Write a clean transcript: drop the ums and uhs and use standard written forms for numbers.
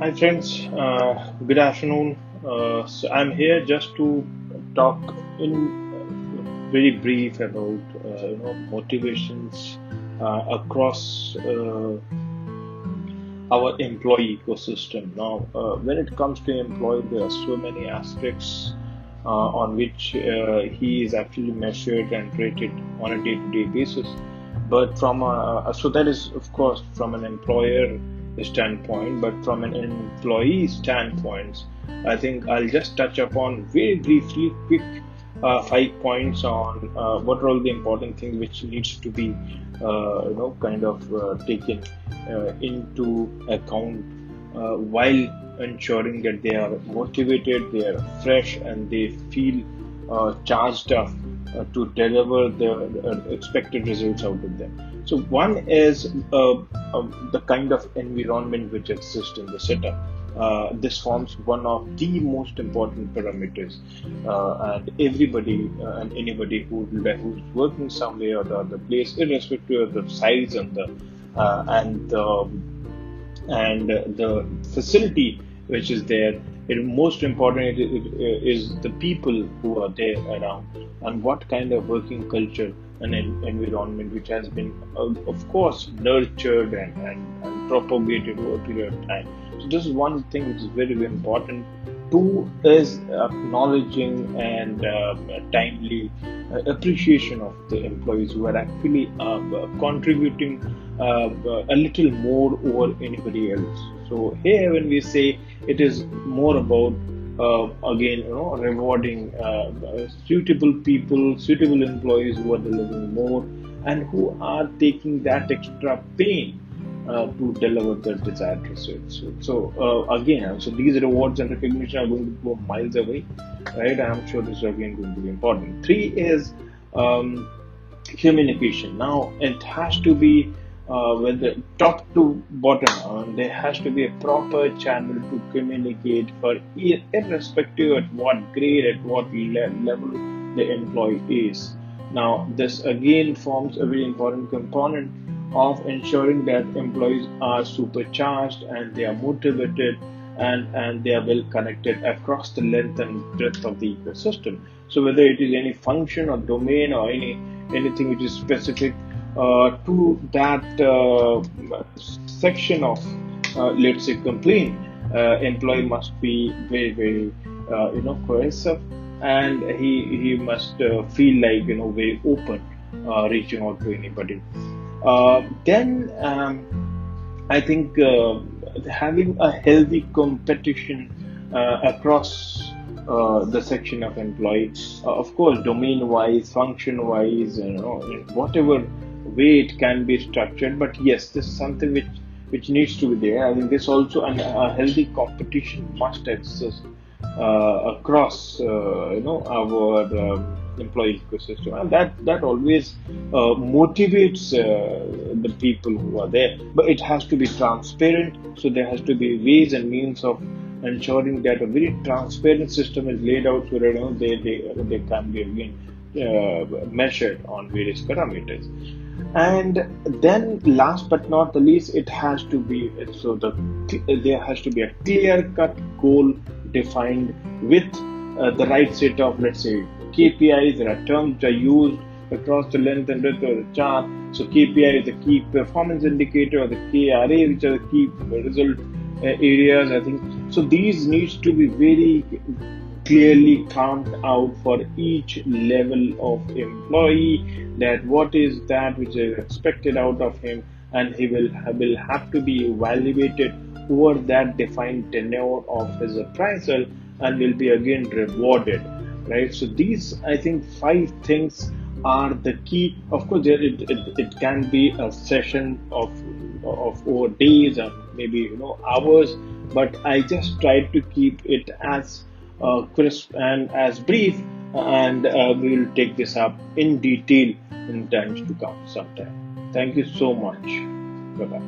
Hi friends, good afternoon. So I'm here just to talk in very brief about motivations across our employee ecosystem. Now, when it comes to employee, there are so many aspects on which he is actually measured and rated on a day-to-day basis. But so that is of course from an employer standpoint, but from an employee standpoint, I think I'll just touch upon very briefly, quick 5 points on what are all the important things which needs to be kind of taken into account while ensuring that they are motivated, they are fresh, and they feel charged up to deliver the expected results out of them. So one is the kind of environment which exists in the setup. This forms one of the most important parameters, and everybody and anybody who's working somewhere or the other place, irrespective of the size and the facility which is there. Most important is the people who are there around, and what kind of working culture and environment which has been, of course, nurtured and propagated over a period of time. So this is one thing which is very, very important. Two is acknowledging and timely appreciation of the employees who are actually contributing a little more over anybody else. So here, when we say it is more about again, rewarding suitable people, suitable employees who are delivering more and who are taking that extra pain to deliver the desired results. So again, so these rewards and recognition are going to go miles away, right? I'm sure this is again going to be important. Three is communication. Now it has to be whether top to bottom, there has to be a proper channel to communicate for irrespective at what grade, at what level the employee is. Now this again forms a very important component of ensuring that employees are supercharged and they are motivated and they are well connected across the length and breadth of the ecosystem. So whether it is any function or domain or anything which is specific to that section of let's say complaint, employee must be very, very cohesive, and he must feel like very open reaching out to anybody. Then I think having a healthy competition across the section of employees, of course, domain-wise, function-wise, in whatever way it can be structured. But yes, this is something which needs to be there. I think this also, and a healthy competition must exist across our employee ecosystem, and that always motivates the people who are there. But it has to be transparent, so there has to be ways and means of ensuring that a very transparent system is laid out so that they can be again measured on various parameters. And then last but not the least, it has to be there has to be a clear cut goal defined with the right set of, let's say, KPIs. There are terms which are used across the length and breadth of the chart. So KPI is the key performance indicator, or the KRA, which are the key result areas, I think. So these needs to be very clearly carved out for each level of employee, that what is that which is expected out of him, and he will have to be evaluated over that defined tenure of his appraisal and will be again rewarded, right? So these, I think, 5 things are the key. Of course, it can be a session of over days and maybe hours, but I just tried to keep it as crisp and as brief, and we will take this up in detail in times to come sometime. Thank you so much. Bye bye.